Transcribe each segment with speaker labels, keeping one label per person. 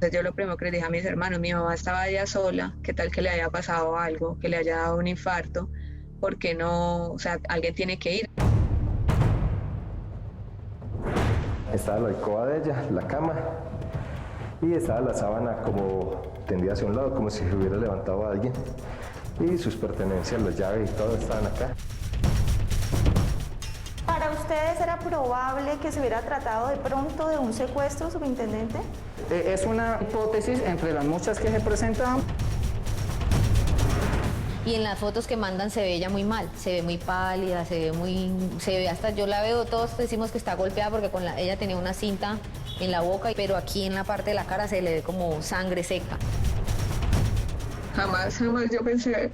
Speaker 1: Entonces yo lo primero que les dije a mis hermanos, mi mamá estaba allá sola, ¿qué tal que le haya pasado algo, que le haya dado un infarto? ¿Por qué no? O sea, alguien tiene que ir.
Speaker 2: Estaba la alcoba de ella, la cama, y estaba la sábana como tendida hacia un lado, como si se hubiera levantado a alguien. Y sus pertenencias, las llaves y todo estaban acá.
Speaker 3: ¿Para ustedes era probable que se hubiera tratado de pronto de un secuestro, subintendente?
Speaker 4: Es una hipótesis entre las muchas que se presentan.
Speaker 5: Y en las fotos que mandan se ve ella muy mal, se ve muy pálida, se ve hasta, yo la veo, todos decimos que está golpeada porque ella tenía una cinta en la boca, pero aquí en la parte de la cara se le ve como sangre seca.
Speaker 1: Jamás yo pensé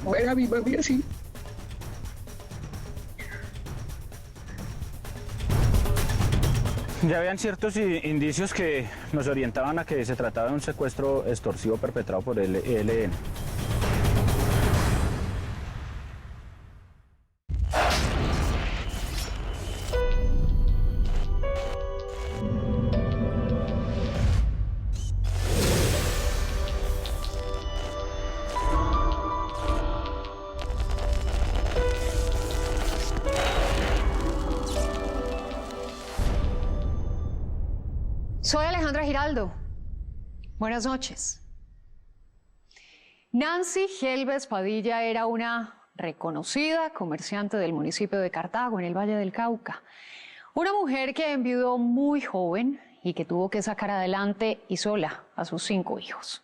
Speaker 1: ver a mi mami así.
Speaker 6: Ya habían ciertos indicios que nos orientaban a que se trataba de un secuestro extorsivo perpetrado por el ELN.
Speaker 7: Soy Alejandra Giraldo. Buenas noches. Nancy Gelbes Padilla era una reconocida comerciante del municipio de Cartago, en el Valle del Cauca. Una mujer que enviudó muy joven y que tuvo que sacar adelante y sola a sus 5 hijos.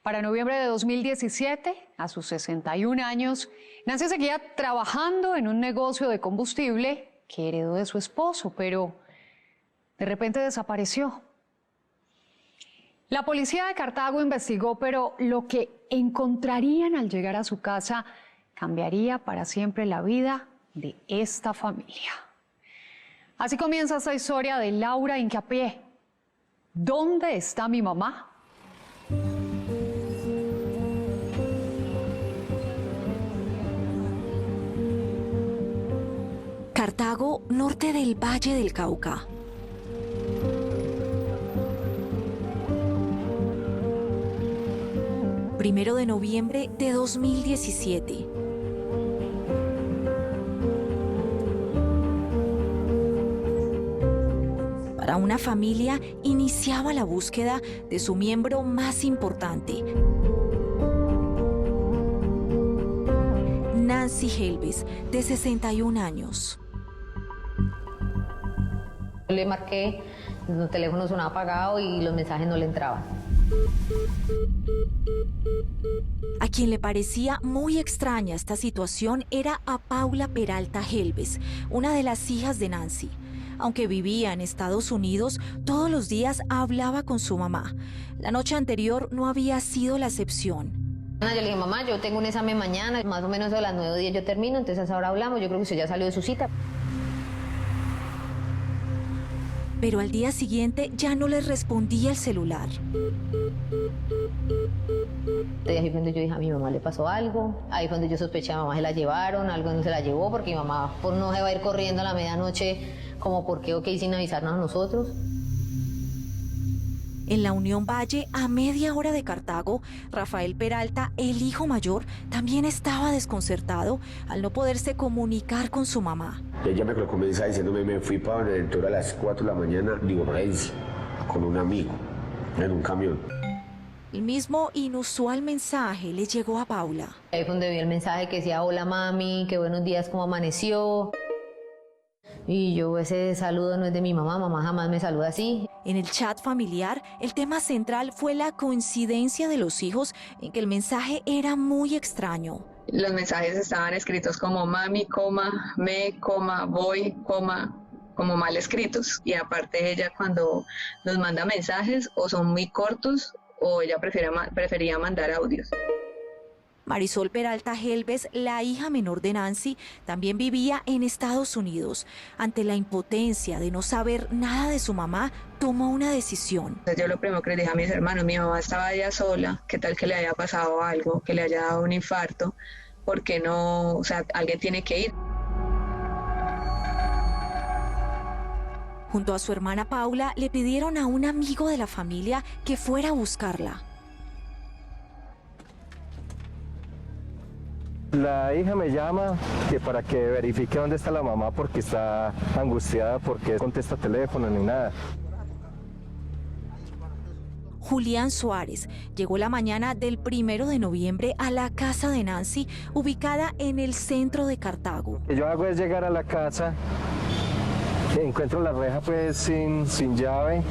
Speaker 7: Para noviembre de 2017, a sus 61 años, Nancy seguía trabajando en un negocio de combustible que heredó de su esposo, pero de repente desapareció. La policía de Cartago investigó, pero lo que encontrarían al llegar a su casa cambiaría para siempre la vida de esta familia. Así comienza esta historia de Laura Hincapié. ¿Dónde está mi mamá?
Speaker 8: Cartago, norte del Valle del Cauca. Primero de noviembre de 2017. Para una familia iniciaba la búsqueda de su miembro más importante. Nancy Gelbes, de 61 años.
Speaker 5: Le marqué, el teléfono sonaba apagado y los mensajes no le entraban.
Speaker 8: A quien le parecía muy extraña esta situación era a Paula Peralta Gelbes, una de las hijas de Nancy. Aunque vivía en Estados Unidos, todos los días hablaba con su mamá. La noche anterior no había sido la excepción.
Speaker 5: Yo le dije, mamá, yo tengo un examen mañana, más o menos a las 9:10 yo termino, entonces ahora hablamos, yo creo que usted ya salió de su cita.
Speaker 8: Pero al día siguiente ya no les respondía el celular.
Speaker 5: Ahí fue donde yo dije, a mi mamá le pasó algo, ahí fue donde yo sospeché, a mamá se la llevaron, algo no se la llevó, porque mi mamá no se va a ir corriendo a la medianoche, como por qué, ok, sin avisarnos a nosotros.
Speaker 8: En la Unión Valle, a media hora de Cartago, Rafael Peralta, el hijo mayor, también estaba desconcertado al no poderse comunicar con su mamá.
Speaker 9: Ella me comienza diciéndome, me fui para Buenaventura a las 4 de la mañana, digo, Renzi, con un amigo, en un camión.
Speaker 8: El mismo inusual mensaje le llegó a Paula.
Speaker 5: Ahí fue donde vi el mensaje que decía, hola mami, qué buenos días, ¿cómo amaneció? Y yo, ese saludo no es de mi mamá, mamá jamás me saluda así.
Speaker 8: En el chat familiar, el tema central fue la coincidencia de los hijos en que el mensaje era muy extraño.
Speaker 1: Los mensajes estaban escritos como mami, coma, me, coma, voy, coma, como mal escritos. Y aparte ella cuando nos manda mensajes o son muy cortos o ella prefería mandar audios.
Speaker 8: Marisol Peralta Gelbes, la hija menor de Nancy, también vivía en Estados Unidos. Ante la impotencia de no saber nada de su mamá, tomó una decisión.
Speaker 1: Entonces yo lo primero que les dije a mis hermanos, mi mamá estaba allá sola, ¿qué tal que le haya pasado algo, que le haya dado un infarto? ¿Por qué no? O sea, alguien tiene que ir.
Speaker 8: Junto a su hermana Paula, le pidieron a un amigo de la familia que fuera a buscarla.
Speaker 2: La hija me llama para que verifique dónde está la mamá porque está angustiada porque no contesta teléfono ni nada.
Speaker 8: Julián Suárez llegó la mañana del 1 de noviembre a la casa de Nancy, ubicada en el centro de Cartago.
Speaker 2: Lo que yo hago es llegar a la casa, encuentro la reja pues sin llave.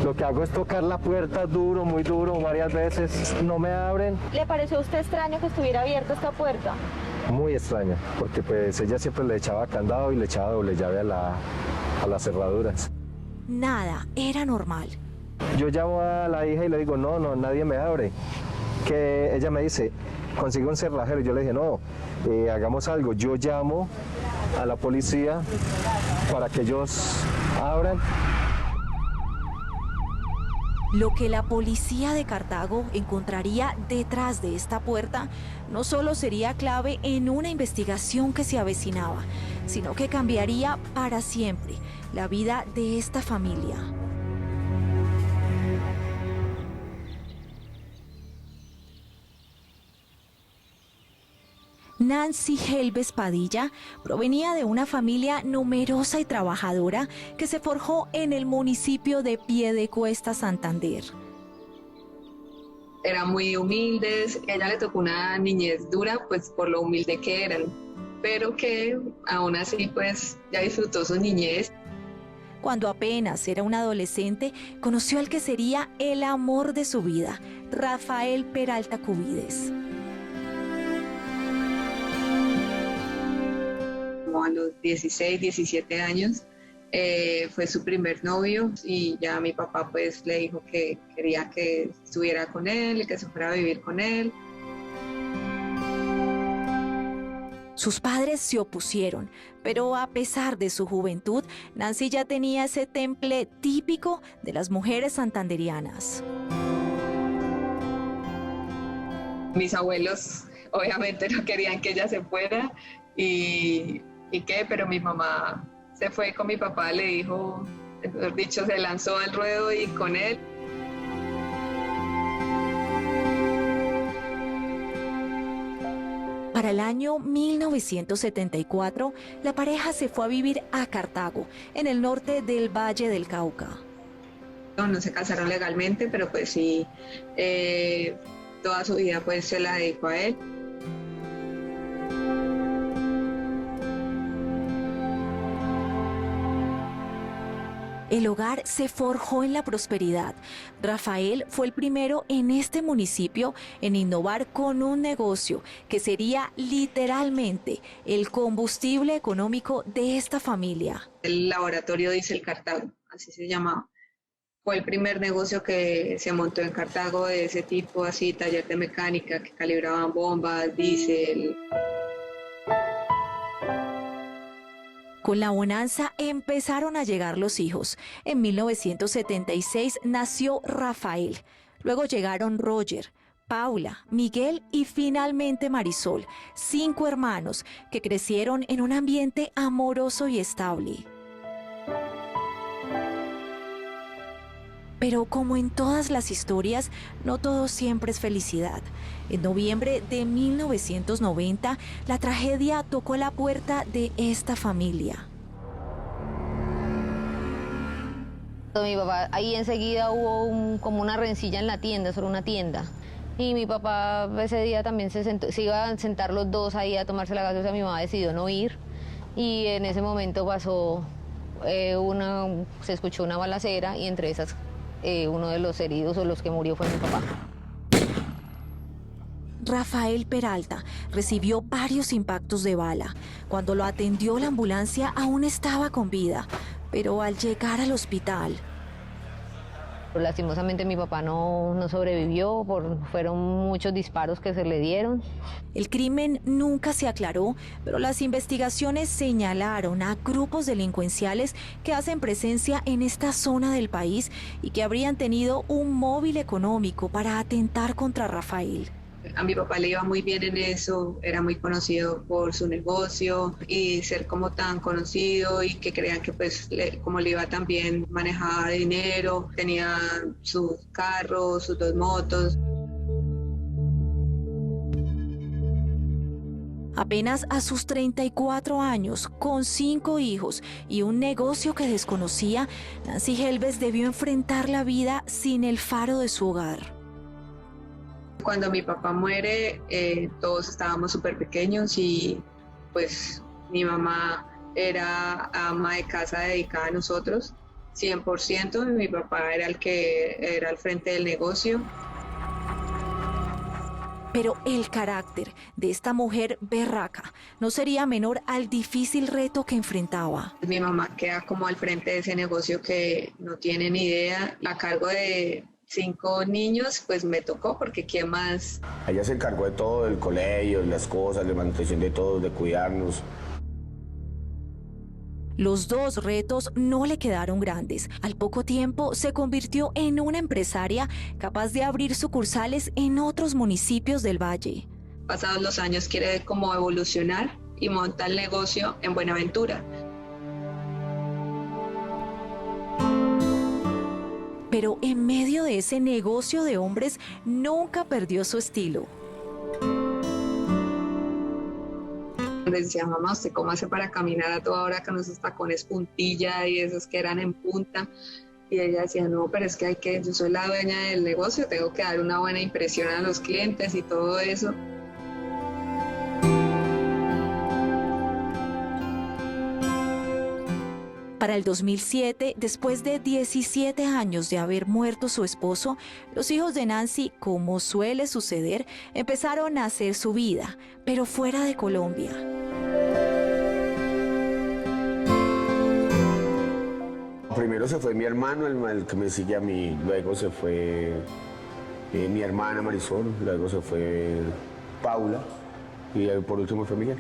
Speaker 2: Lo que hago es tocar la puerta duro, muy duro, varias veces. No me abren.
Speaker 3: ¿Le pareció a usted extraño que estuviera abierta esta puerta?
Speaker 2: Muy extraño, porque pues ella siempre le echaba candado y le echaba doble llave a las cerraduras.
Speaker 8: Nada era normal.
Speaker 2: Yo llamo a la hija y le digo, no, nadie me abre. Que ella me dice, consigue un cerrajero. Yo le dije, no, hagamos algo. Yo llamo a la policía para que ellos abran.
Speaker 8: Lo que la policía de Cartago encontraría detrás de esta puerta no solo sería clave en una investigación que se avecinaba, sino que cambiaría para siempre la vida de esta familia. Nancy Helves Padilla provenía de una familia numerosa y trabajadora que se forjó en el municipio de Piedecuesta, Santander.
Speaker 1: Eran muy humildes, ella le tocó una niñez dura, pues por lo humilde que eran, pero que aún así pues ya disfrutó su niñez.
Speaker 8: Cuando apenas era un adolescente, conoció al que sería el amor de su vida, Rafael Peralta Cubides.
Speaker 1: A los 16, 17 años, fue su primer novio y ya mi papá pues le dijo que quería que estuviera con él y que se fuera a vivir con él.
Speaker 8: Sus padres se opusieron, pero a pesar de su juventud, Nancy ya tenía ese temple típico de las mujeres santanderianas.
Speaker 1: Mis abuelos obviamente no querían que ella se fuera pero mi mamá se fue con mi papá, le dijo, mejor dicho, se lanzó al ruedo y con él.
Speaker 8: Para el año 1974, la pareja se fue a vivir a Cartago, en el norte del Valle del Cauca.
Speaker 1: No se casaron legalmente, pero pues sí, toda su vida pues se la dedicó a él.
Speaker 8: El hogar se forjó en la prosperidad. Rafael fue el primero en este municipio en innovar con un negocio que sería literalmente el combustible económico de esta familia.
Speaker 1: El laboratorio Diesel Cartago, así se llamaba. Fue el primer negocio que se montó en Cartago de ese tipo, así, taller de mecánica que calibraban bombas, diésel.
Speaker 8: Con la bonanza empezaron a llegar los hijos. En 1976 nació Rafael. Luego llegaron Roger, Paula, Miguel y finalmente Marisol, 5 hermanos que crecieron en un ambiente amoroso y estable. Pero como en todas las historias, no todo siempre es felicidad. En noviembre de 1990, la tragedia tocó la puerta de esta familia.
Speaker 5: Mi papá, ahí enseguida hubo como una rencilla en la tienda, sobre una tienda. Y mi papá ese día también se iban a sentar los dos ahí a tomarse la gaseosa. Mi mamá decidió no ir. Y en ese momento pasó se escuchó una balacera y entre esas uno de los heridos o los que murió fue mi papá.
Speaker 8: Rafael Peralta recibió varios impactos de bala. Cuando lo atendió la ambulancia aún estaba con vida, pero al llegar al hospital...
Speaker 5: Lastimosamente mi papá no sobrevivió, fueron muchos disparos que se le dieron.
Speaker 8: El crimen nunca se aclaró, pero las investigaciones señalaron a grupos delincuenciales que hacen presencia en esta zona del país y que habrían tenido un móvil económico para atentar contra Rafael.
Speaker 1: A mi papá le iba muy bien en eso, era muy conocido por su negocio y ser como tan conocido y que crean que pues como le iba tan bien, manejaba dinero, tenía sus carros, sus 2 motos.
Speaker 8: Apenas a sus 34 años, con 5 hijos y un negocio que desconocía, Nancy Helves debió enfrentar la vida sin el faro de su hogar.
Speaker 1: Cuando mi papá muere, todos estábamos súper pequeños y pues mi mamá era ama de casa dedicada a nosotros, 100%, y mi papá era el que era al frente del negocio.
Speaker 8: Pero el carácter de esta mujer berraca no sería menor al difícil reto que enfrentaba.
Speaker 1: Mi mamá queda como al frente de ese negocio que no tiene ni idea, a cargo de 5 niños, pues me tocó, porque ¿quién más?
Speaker 9: Ella se encargó de todo, del colegio, las cosas, de manutención de todo, de cuidarnos.
Speaker 8: Los 2 retos no le quedaron grandes. Al poco tiempo se convirtió en una empresaria capaz de abrir sucursales en otros municipios del valle.
Speaker 1: Pasados los años quiere como evolucionar y monta el negocio en Buenaventura.
Speaker 8: Pero en medio de ese negocio de hombres nunca perdió su estilo.
Speaker 1: Le decía, mamá, ¿usted cómo hace para caminar a toda hora con esos tacones puntilla y esos que eran en punta? Y ella decía, no, pero es que yo soy la dueña del negocio, tengo que dar una buena impresión a los clientes y todo eso.
Speaker 8: Para el 2007, después de 17 años de haber muerto su esposo, los hijos de Nancy, como suele suceder, empezaron a hacer su vida, pero fuera de Colombia.
Speaker 9: Primero se fue mi hermano, el que me sigue a mí, luego se fue mi hermana Marisol, luego se fue Paula y por último fue Miguel.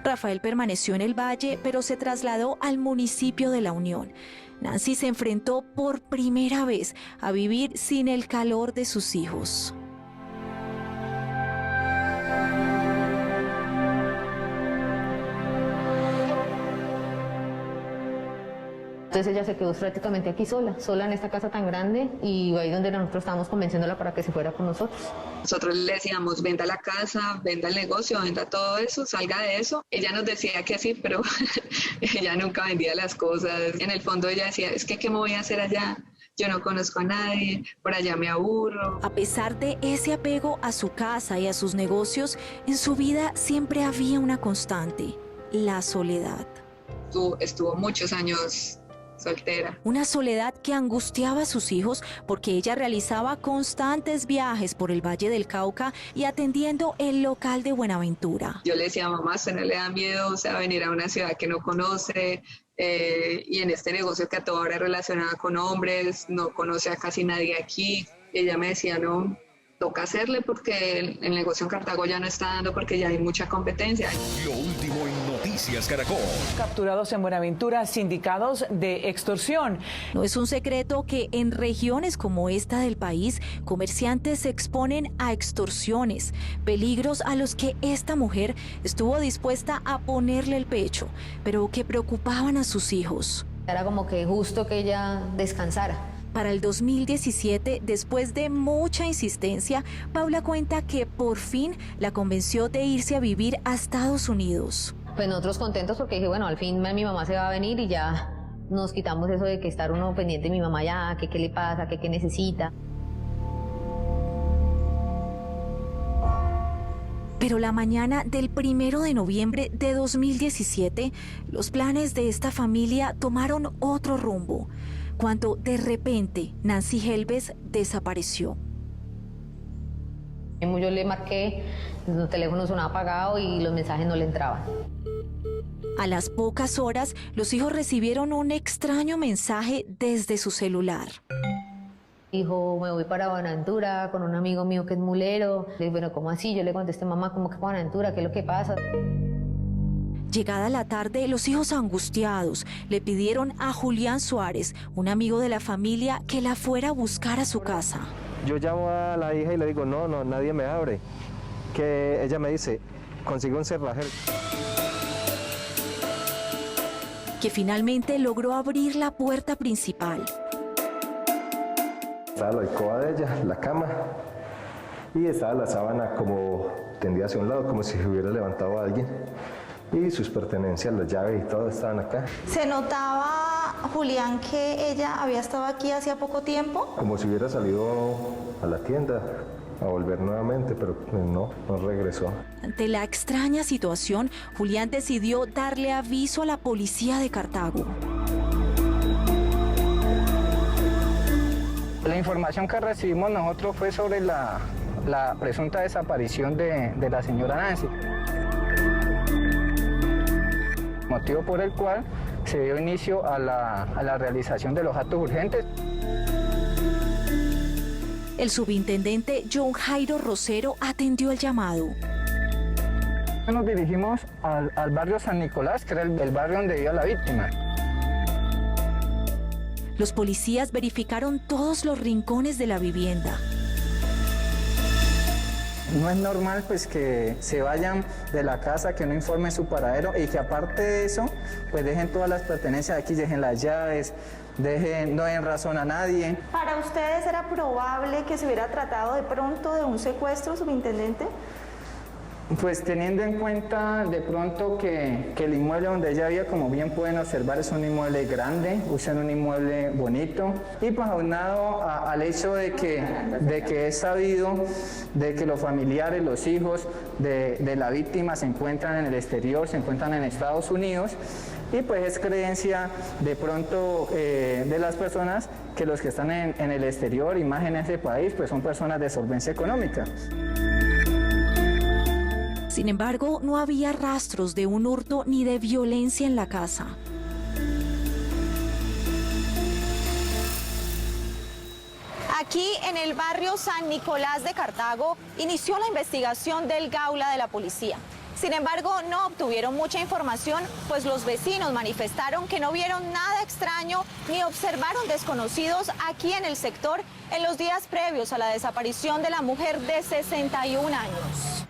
Speaker 8: Rafael permaneció en el valle, pero se trasladó al municipio de La Unión. Nancy se enfrentó por primera vez a vivir sin el calor de sus hijos.
Speaker 5: Entonces ella se quedó prácticamente aquí sola en esta casa tan grande, y ahí donde nosotros estábamos convenciéndola para que se fuera con nosotros.
Speaker 1: Nosotros le decíamos, venda la casa, venda el negocio, venda todo eso, salga de eso. Ella nos decía que sí, pero ella nunca vendía las cosas. En el fondo ella decía, es que ¿qué me voy a hacer allá? Yo no conozco a nadie, por allá me aburro.
Speaker 8: A pesar de ese apego a su casa y a sus negocios, en su vida siempre había una constante: la soledad.
Speaker 1: Estuvo muchos años soltera.
Speaker 8: Una soledad que angustiaba a sus hijos porque ella realizaba constantes viajes por el Valle del Cauca y atendiendo el local de Buenaventura.
Speaker 1: Yo le decía, mamá, ¿usted no le da miedo, o sea, venir a una ciudad que no conoce? Y en este negocio que a toda hora es relacionada con hombres, no conoce a casi nadie aquí. Y ella me decía, no, toca hacerle porque el negocio en Cartago ya no está dando porque ya hay mucha competencia.
Speaker 10: Lo último en Noticias Caracol.
Speaker 11: Capturados en Buenaventura sindicados de extorsión.
Speaker 8: No es un secreto que en regiones como esta del país, comerciantes se exponen a extorsiones, peligros a los que esta mujer estuvo dispuesta a ponerle el pecho, pero que preocupaban a sus hijos.
Speaker 5: Era como que justo que ella descansara.
Speaker 8: Para el 2017, después de mucha insistencia, Paula cuenta que por fin la convenció de irse a vivir a Estados Unidos.
Speaker 5: Pues nosotros contentos porque dije, bueno, al fin mi mamá se va a venir y ya nos quitamos eso de que estar uno pendiente de mi mamá ya, que qué le pasa, que qué necesita.
Speaker 8: Pero la mañana del 1 de noviembre de 2017, los planes de esta familia tomaron otro rumbo, cuando de repente Nancy Helves desapareció.
Speaker 5: Yo le marqué, el teléfono sonaba apagado y los mensajes no le entraban.
Speaker 8: A las pocas horas, los hijos recibieron un extraño mensaje desde su celular.
Speaker 5: Dijo, me voy para Buenaventura con un amigo mío que es mulero. Le dije, bueno, ¿cómo así? Yo le contesté, mamá, ¿cómo que para Buenaventura? ¿Qué es lo que pasa?
Speaker 8: Llegada la tarde, los hijos angustiados le pidieron a Julián Suárez, un amigo de la familia, que la fuera a buscar a su casa.
Speaker 2: Yo llamo a la hija y le digo, no, nadie me abre. Que ella me dice, consigue un cerrajero.
Speaker 8: Que finalmente logró abrir la puerta principal.
Speaker 2: Estaba la alcoba de ella, la cama, y estaba la sábana como tendida hacia un lado, como si se hubiera levantado a alguien. Y sus pertenencias, las llaves y todo estaban acá.
Speaker 3: ¿Se notaba, Julián, que ella había estado aquí hacía poco tiempo?
Speaker 2: Como si hubiera salido a la tienda a volver nuevamente, pero no regresó.
Speaker 8: Ante la extraña situación, Julián decidió darle aviso a la policía de Cartago.
Speaker 4: La información que recibimos nosotros fue sobre la presunta desaparición de la señora Nancy. Motivo por el cual se dio inicio a la realización de los actos urgentes.
Speaker 8: El subintendente John Jairo Rosero atendió el llamado.
Speaker 4: Nos dirigimos al barrio San Nicolás, que era el barrio donde vivía la víctima.
Speaker 8: Los policías verificaron todos los rincones de la vivienda.
Speaker 4: No es normal pues que se vayan de la casa, que no informen su paradero y que aparte de eso, pues dejen todas las pertenencias aquí, dejen las llaves, no den razón a nadie.
Speaker 3: ¿Para ustedes era probable que se hubiera tratado de pronto de un secuestro, subintendente?
Speaker 4: Pues teniendo en cuenta de pronto que el inmueble donde ella vivía, como bien pueden observar, es un inmueble grande, usan un inmueble bonito, y pues aunado al hecho de que es sabido de que los familiares, los hijos de la víctima se encuentran en el exterior, se encuentran en Estados Unidos, y pues es creencia de pronto de las personas que los que están en el exterior y más en ese país pues son personas de solvencia económica.
Speaker 8: Sin embargo, no había rastros de un hurto ni de violencia en la casa.
Speaker 12: Aquí en el barrio San Nicolás de Cartago inició la investigación del Gaula de la policía. Sin embargo, no obtuvieron mucha información, pues los vecinos manifestaron que no vieron nada extraño ni observaron desconocidos aquí en el sector en los días previos a la desaparición de la mujer de 61 años.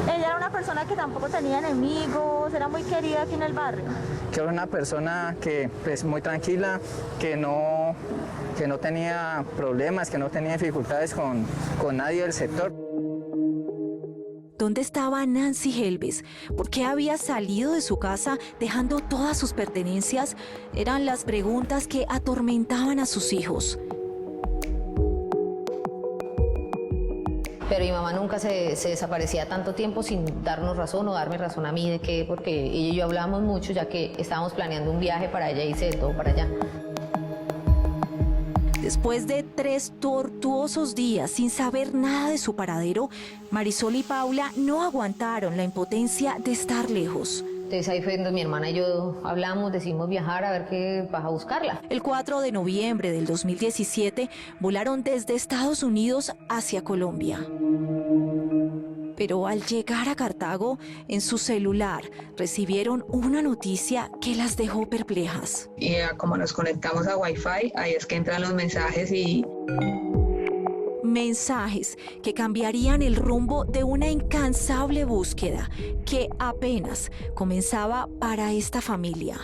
Speaker 3: Ella era una persona que tampoco tenía enemigos, era muy querida aquí en el barrio.
Speaker 4: Que era una persona que pues muy tranquila, que no tenía problemas, que no tenía dificultades con nadie del sector.
Speaker 8: ¿Dónde estaba Nancy Helves? ¿Por qué había salido de su casa dejando todas sus pertenencias? Eran las preguntas que atormentaban a sus hijos.
Speaker 5: Pero mi mamá nunca se desaparecía tanto tiempo sin darnos razón o darme razón a mí de qué, porque ella y yo hablábamos mucho ya que estábamos planeando un viaje para ella y hice de todo para allá.
Speaker 8: Después de 3 tortuosos días sin saber nada de su paradero, Marisol y Paula no aguantaron la impotencia de estar lejos.
Speaker 5: Entonces ahí fue donde mi hermana y yo hablamos, decidimos viajar a ver qué vas a buscarla.
Speaker 8: El 4 de noviembre del 2017 volaron desde Estados Unidos hacia Colombia. Pero al llegar a Cartago, en su celular recibieron una noticia que las dejó perplejas.
Speaker 1: Y como nos conectamos a Wi-Fi, ahí es que entran los mensajes y...
Speaker 8: Mensajes que cambiarían el rumbo de una incansable búsqueda que apenas comenzaba para esta familia.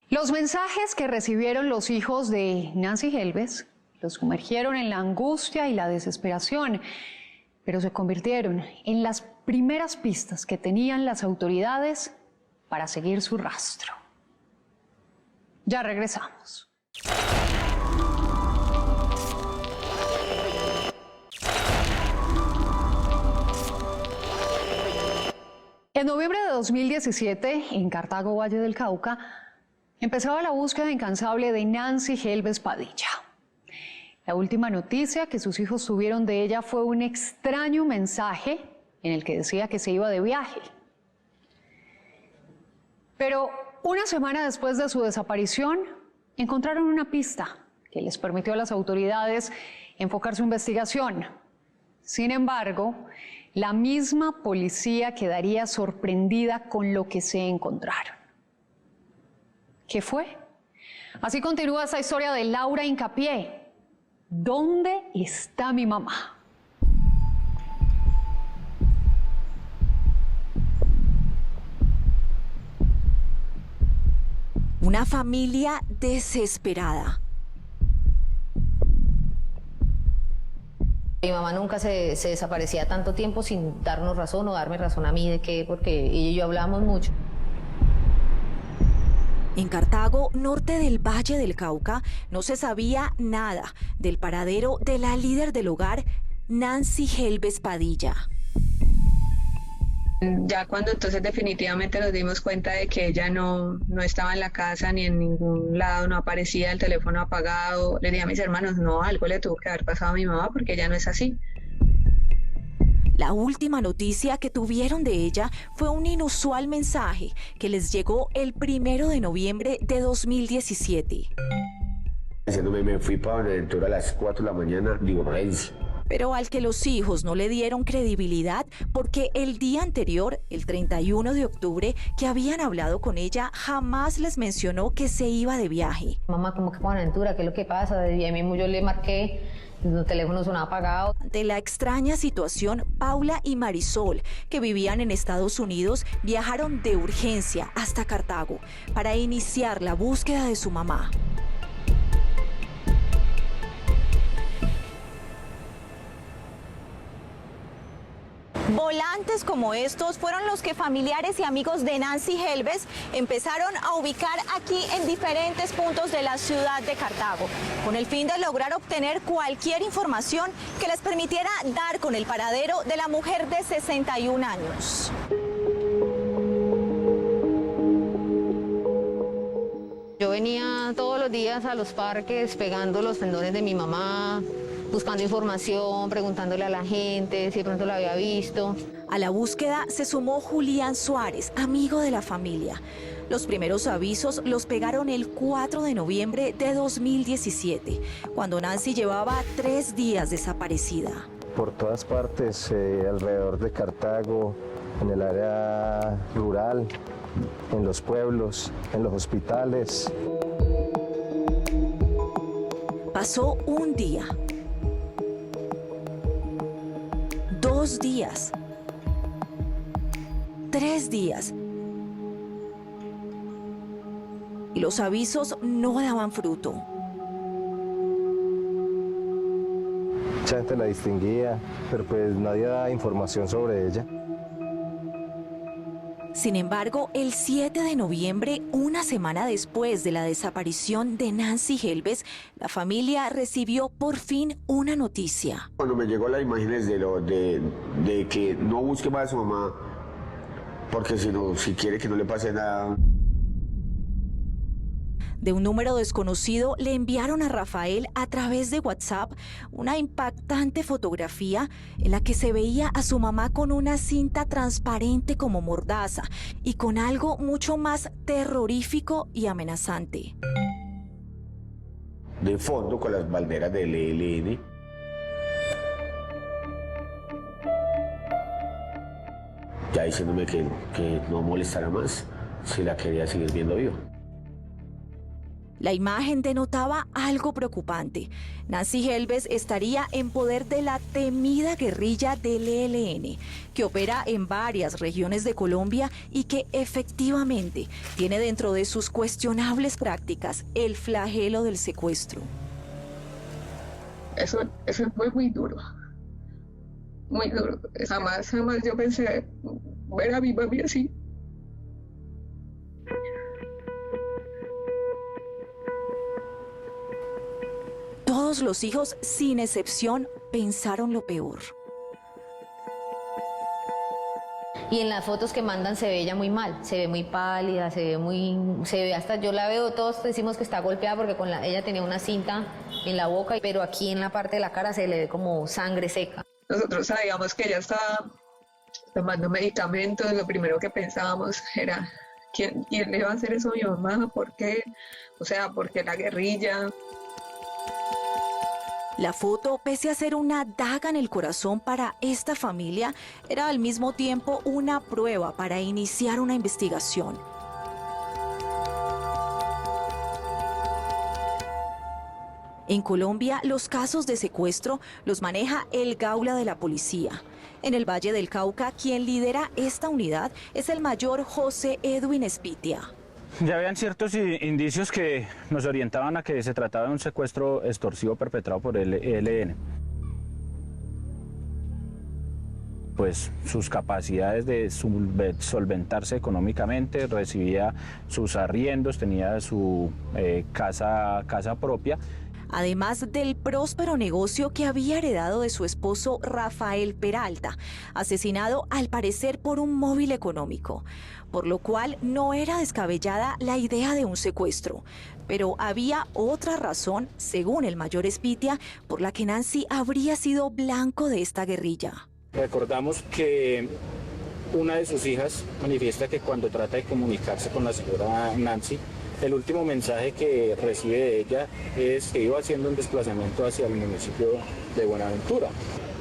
Speaker 7: Los mensajes que recibieron los hijos de Nancy Helves los sumergieron en la angustia y la desesperación, pero se convirtieron en las primeras pistas que tenían las autoridades para seguir su rastro. Ya regresamos. En noviembre de 2017, en Cartago, Valle del Cauca, empezaba la búsqueda incansable de Nancy Helves Padilla. La última noticia que sus hijos tuvieron de ella fue un extraño mensaje en el que decía que se iba de viaje. Pero una semana después de su desaparición, encontraron una pista que les permitió a las autoridades enfocar su investigación. Sin embargo, la misma policía quedaría sorprendida con lo que se encontraron. ¿Qué fue? Así continúa esta historia de Laura Hincapié. ¿Dónde está mi mamá?
Speaker 8: Una familia desesperada.
Speaker 5: Mi mamá nunca se desaparecía tanto tiempo sin darnos razón o darme razón a mí de qué, porque ella y yo hablábamos mucho.
Speaker 8: En Cartago, norte del Valle del Cauca, no se sabía nada del paradero de la líder del hogar, Nancy Helves Padilla.
Speaker 1: Ya cuando entonces definitivamente nos dimos cuenta de que ella no estaba en la casa ni en ningún lado, no aparecía, el teléfono apagado, le dije a mis hermanos, no, algo le tuvo que haber pasado a mi mamá porque ella no es así.
Speaker 8: La última noticia que tuvieron de ella fue un inusual mensaje que les llegó el 1 de noviembre de 2017.
Speaker 9: Diciéndome, me fui para Buenaventura a las 4 de la mañana, digo, Renzi.
Speaker 8: Pero al que los hijos no le dieron credibilidad porque el día anterior, el 31 de octubre, que habían hablado con ella, jamás les mencionó que se iba de viaje.
Speaker 5: Mamá, ¿cómo que Buenaventura? ¿Qué es lo que pasa? De día mismo yo le marqué, el teléfono sonaba apagado.
Speaker 8: Ante la extraña situación, Paula y Marisol, que vivían en Estados Unidos, viajaron de urgencia hasta Cartago para iniciar la búsqueda de su mamá.
Speaker 12: Volantes como estos fueron los que familiares y amigos de Nancy Helves empezaron a ubicar aquí en diferentes puntos de la ciudad de Cartago, con el fin de lograr obtener cualquier información que les permitiera dar con el paradero de la mujer de 61 años.
Speaker 5: Yo venía todos los días a los parques pegando los pendones de mi mamá, buscando información, preguntándole a la gente si de pronto la había visto.
Speaker 8: A la búsqueda se sumó Julián Suárez, amigo de la familia. Los primeros avisos los pegaron el 4 de noviembre de 2017, cuando Nancy llevaba 3 días desaparecida.
Speaker 2: Por todas partes, alrededor de Cartago, en el área rural, en los pueblos, en los hospitales.
Speaker 8: Pasó un día. 2 días, 3 días, y los avisos no daban fruto.
Speaker 2: Mucha gente la distinguía, pero pues nadie daba información sobre ella.
Speaker 8: Sin embargo, el 7 de noviembre, una semana después de la desaparición de Nancy Helves, la familia recibió por fin una noticia.
Speaker 9: Cuando me llegó las imágenes de que no busque más a su mamá, porque si quiere que no le pase nada.
Speaker 8: De un número desconocido le enviaron a Rafael a través de WhatsApp una impactante fotografía en la que se veía a su mamá con una cinta transparente como mordaza y con algo mucho más terrorífico y amenazante.
Speaker 9: De fondo con las banderas del ELN. Ya diciéndome que no molestara más si la quería seguir viendo viva.
Speaker 8: La imagen denotaba algo preocupante. Nancy Helves estaría en poder de la temida guerrilla del ELN, que opera en varias regiones de Colombia y que efectivamente tiene dentro de sus cuestionables prácticas el flagelo del secuestro.
Speaker 1: Eso fue muy duro. Muy duro. Jamás yo pensé ver a mi mami así.
Speaker 8: Todos los hijos, sin excepción, pensaron lo peor.
Speaker 5: Y en las fotos que mandan se ve ella muy mal, se ve muy pálida, se ve hasta, yo la veo, todos decimos que está golpeada porque ella tenía una cinta en la boca, pero aquí en la parte de la cara se le ve como sangre seca.
Speaker 1: Nosotros sabíamos que ella estaba tomando medicamentos, lo primero que pensábamos era ¿Quién le va a hacer eso a mi mamá? ¿Por qué? O sea, ¿por qué la guerrilla?
Speaker 8: La foto, pese a ser una daga en el corazón para esta familia, era al mismo tiempo una prueba para iniciar una investigación. En Colombia, los casos de secuestro los maneja el Gaula de la Policía. En el Valle del Cauca, quien lidera esta unidad es el mayor José Edwin Espitia.
Speaker 6: Ya habían ciertos indicios que nos orientaban a que se trataba de un secuestro extorsivo perpetrado por el ELN. Pues sus capacidades de solventarse económicamente, recibía sus arriendos, tenía su casa propia.
Speaker 8: Además del próspero negocio que había heredado de su esposo Rafael Peralta, asesinado al parecer por un móvil económico, por lo cual no era descabellada la idea de un secuestro. Pero había otra razón, según el mayor Espitia, por la que Nancy habría sido blanco de esta guerrilla.
Speaker 6: Recordamos que una de sus hijas manifiesta que cuando trata de comunicarse con la señora Nancy, el último mensaje que recibe de ella es que iba haciendo un desplazamiento hacia el municipio de Buenaventura.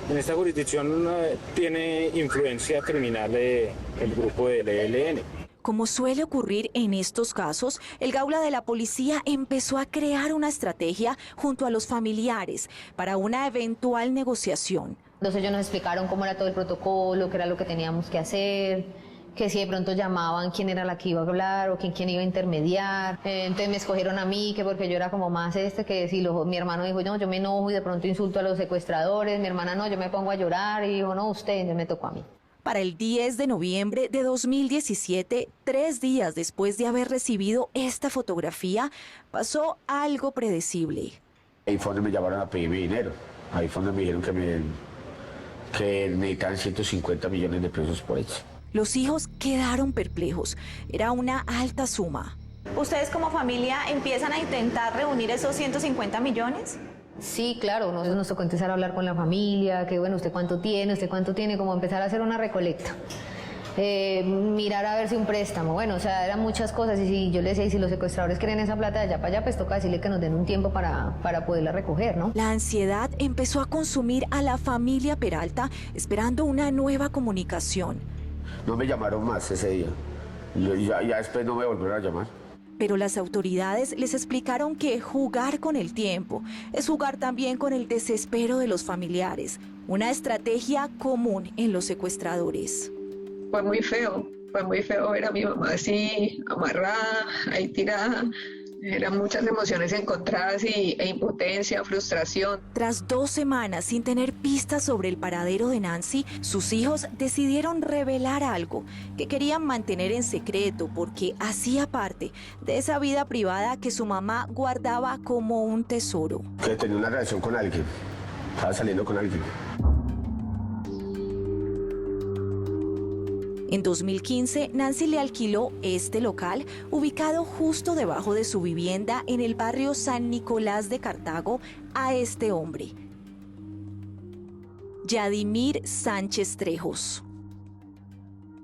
Speaker 6: En esta jurisdicción tiene influencia criminal el grupo del ELN.
Speaker 8: Como suele ocurrir en estos casos, el Gaula de la Policía empezó a crear una estrategia junto a los familiares para una eventual negociación.
Speaker 5: Entonces ellos nos explicaron cómo era todo el protocolo, qué era lo que teníamos que hacer, que si de pronto llamaban quién era la que iba a hablar o quién iba a intermediar. Entonces me escogieron a mí, que porque yo era como más que si mi hermano dijo, no, yo me enojo y de pronto insulto a los secuestradores, mi hermana no, yo me pongo a llorar y dijo, no, usted, entonces me tocó a mí.
Speaker 8: Para el 10 de noviembre de 2017, 3 días después de haber recibido esta fotografía, pasó algo predecible.
Speaker 9: Ahí fue donde me llamaron a pedirme dinero. Ahí fue donde me dijeron que necesitaban 150 millones de pesos por eso.
Speaker 8: Los hijos quedaron perplejos. Era una alta suma.
Speaker 12: ¿Ustedes como familia empiezan a intentar reunir esos 150 millones?
Speaker 5: Sí, claro, nos tocó empezar a hablar con la familia, que bueno, usted cuánto tiene, como empezar a hacer una recolecta. Mirar a ver si un préstamo, bueno, o sea, eran muchas cosas y si yo le decía, y si los secuestradores quieren esa plata de allá para allá, pues toca decirle que nos den un tiempo para poderla recoger, ¿no?
Speaker 8: La ansiedad empezó a consumir a la familia Peralta, esperando una nueva comunicación.
Speaker 9: No me llamaron más ese día, ya después no me volvieron a llamar.
Speaker 8: Pero las autoridades les explicaron que jugar con el tiempo es jugar también con el desespero de los familiares, una estrategia común en los secuestradores.
Speaker 1: Fue muy feo ver a mi mamá así, amarrada, ahí tirada. Eran muchas emociones encontradas e impotencia, frustración.
Speaker 8: Tras 2 semanas sin tener pistas sobre el paradero de Nancy, sus hijos decidieron revelar algo que querían mantener en secreto porque hacía parte de esa vida privada que su mamá guardaba como un tesoro.
Speaker 9: Que tenía una relación con alguien, estaba saliendo con alguien.
Speaker 8: En 2015, Nancy le alquiló este local, ubicado justo debajo de su vivienda en el barrio San Nicolás de Cartago, a este hombre, Yadimir Sánchez Trejos.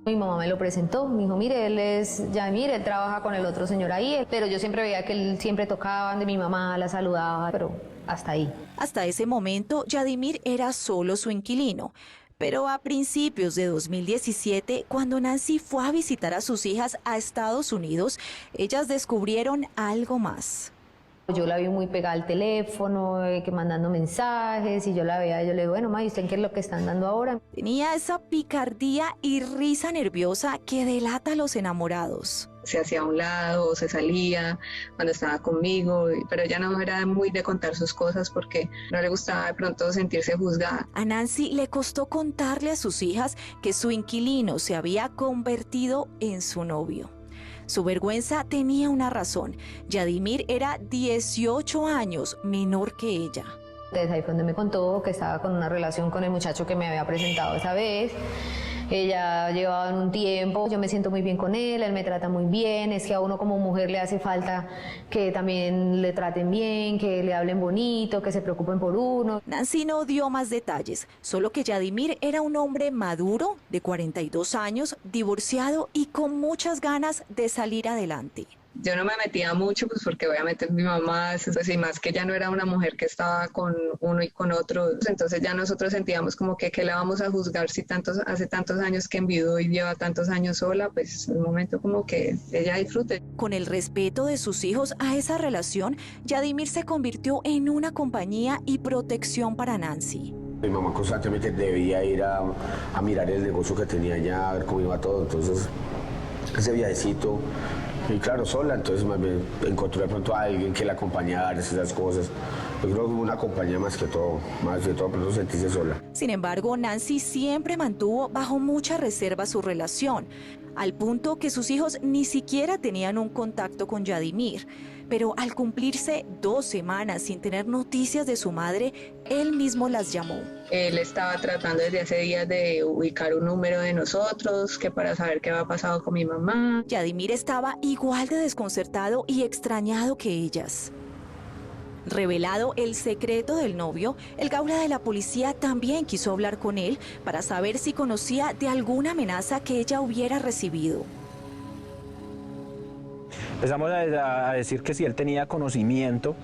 Speaker 5: Mi mamá me lo presentó, me dijo, mire, él es Yadimir, él trabaja con el otro señor ahí, pero yo siempre veía que él siempre tocaba de mi mamá, la saludaba, pero hasta ahí.
Speaker 8: Hasta ese momento, Yadimir era solo su inquilino. Pero a principios de 2017, cuando Nancy fue a visitar a sus hijas a Estados Unidos, ellas descubrieron algo más.
Speaker 5: Yo la vi muy pegada al teléfono, que mandando mensajes, y yo la veía y yo le digo, bueno, ma, ¿y usted qué es lo que están dando ahora?
Speaker 8: Tenía esa picardía y risa nerviosa que delata a los enamorados.
Speaker 1: Se hacía a un lado, se salía cuando estaba conmigo, pero ella no era muy de contar sus cosas porque no le gustaba de pronto sentirse juzgada.
Speaker 8: A Nancy le costó contarle a sus hijas que su inquilino se había convertido en su novio. Su vergüenza tenía una razón. Yadimir era 18 años menor que ella.
Speaker 5: Entonces ahí fue donde me contó que estaba con una relación con el muchacho que me había presentado esa vez. ella llevaba un tiempo, yo me siento muy bien con él me trata muy bien, es que a uno como mujer le hace falta que también le traten bien, que le hablen bonito, que se preocupen por uno.
Speaker 8: Nancy no dio más detalles, solo que Yadimir era un hombre maduro, de 42 años, divorciado y con muchas ganas de salir adelante.
Speaker 1: Yo no me metía mucho, pues porque obviamente mi mamá, pues, y más que ella no era una mujer que estaba con uno y con otro, entonces ya nosotros sentíamos como que le vamos a juzgar si hace tantos años que enviudó y lleva tantos años sola, pues es un momento como que ella disfrute.
Speaker 8: Con el respeto de sus hijos a esa relación, Yadimir se convirtió en una compañía y protección para Nancy.
Speaker 9: Mi mamá constantemente debía ir a mirar el negocio que tenía allá, a ver cómo iba todo, entonces ese viajecito. Y claro, sola, entonces encontré de pronto a alguien que la acompañara a esas cosas. Yo creo que una compañía más que todo, pero no sentirse sola.
Speaker 8: Sin embargo, Nancy siempre mantuvo bajo mucha reserva su relación, al punto que sus hijos ni siquiera tenían un contacto con Yadimir. Pero al cumplirse 2 semanas sin tener noticias de su madre, él mismo las llamó.
Speaker 1: Él estaba tratando desde hace días de ubicar un número de nosotros, que para saber qué había pasado con mi mamá.
Speaker 8: Yadimir estaba igual de desconcertado y extrañado que ellas. Revelado el secreto del novio, el gaula de la policía también quiso hablar con él para saber si conocía de alguna amenaza que ella hubiera recibido.
Speaker 6: Empezamos a decir que si él tenía conocimiento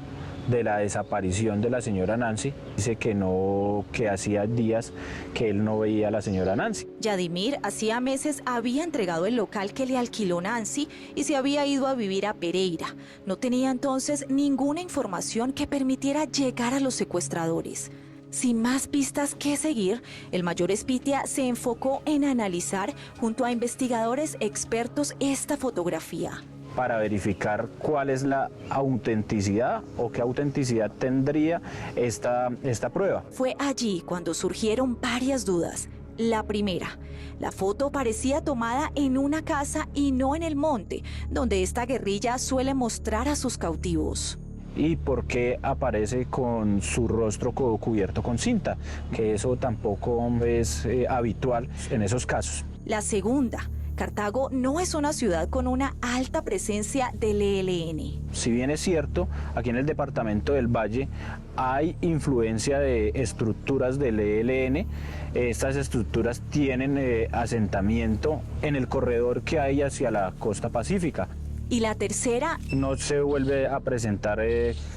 Speaker 6: de la desaparición de la señora Nancy. Dice que no, que hacía días que él no veía a la señora Nancy.
Speaker 8: Yadimir hacía meses había entregado el local que le alquiló Nancy y se había ido a vivir a Pereira. No tenía entonces ninguna información que permitiera llegar a los secuestradores. Sin más pistas que seguir, el mayor Espitia se enfocó en analizar junto a investigadores expertos esta fotografía.
Speaker 6: Para verificar cuál es la autenticidad o qué autenticidad tendría esta prueba.
Speaker 8: Fue allí cuando surgieron varias dudas. La primera, la foto parecía tomada en una casa y no en el monte, donde esta guerrilla suele mostrar a sus cautivos.
Speaker 6: ¿Y por qué aparece con su rostro cubierto con cinta? Que eso tampoco es habitual en esos casos.
Speaker 8: La segunda, Cartago no es una ciudad con una alta presencia del ELN.
Speaker 6: Si bien es cierto, aquí en el departamento del Valle hay influencia de estructuras del ELN. Estas estructuras tienen asentamiento en el corredor que hay hacia la costa pacífica.
Speaker 8: Y la tercera,
Speaker 6: no se vuelve a presentar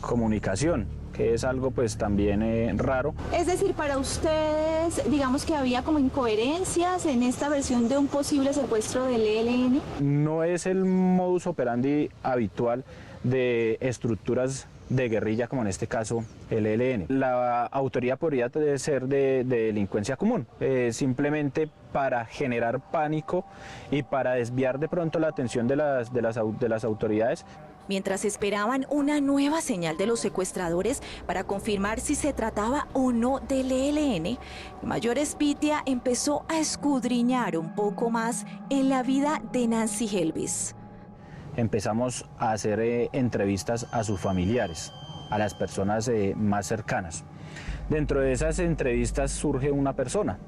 Speaker 6: comunicación, que es algo pues también raro.
Speaker 3: Es decir, para ustedes, digamos que había como incoherencias en esta versión de un posible secuestro del ELN.
Speaker 6: No es el modus operandi habitual de estructuras de guerrilla, como en este caso el ELN. La autoría podría ser de delincuencia común, simplemente para generar pánico y para desviar de pronto la atención de las autoridades.
Speaker 8: Mientras esperaban una nueva señal de los secuestradores para confirmar si se trataba o no del ELN, el mayor Espitia empezó a escudriñar un poco más en la vida de Nancy Helves.
Speaker 6: Empezamos a hacer entrevistas a sus familiares, a las personas más cercanas. Dentro de esas entrevistas surge una persona,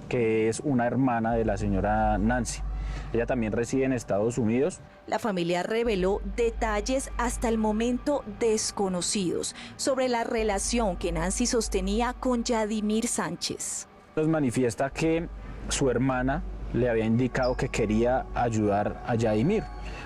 Speaker 6: que es una hermana de la señora Nancy. Ella también reside en Estados Unidos.
Speaker 8: La familia reveló detalles hasta el momento desconocidos sobre la relación que Nancy sostenía con Yadimir Sánchez.
Speaker 6: Nos manifiesta que su hermana le había indicado que quería ayudar a Yadimir.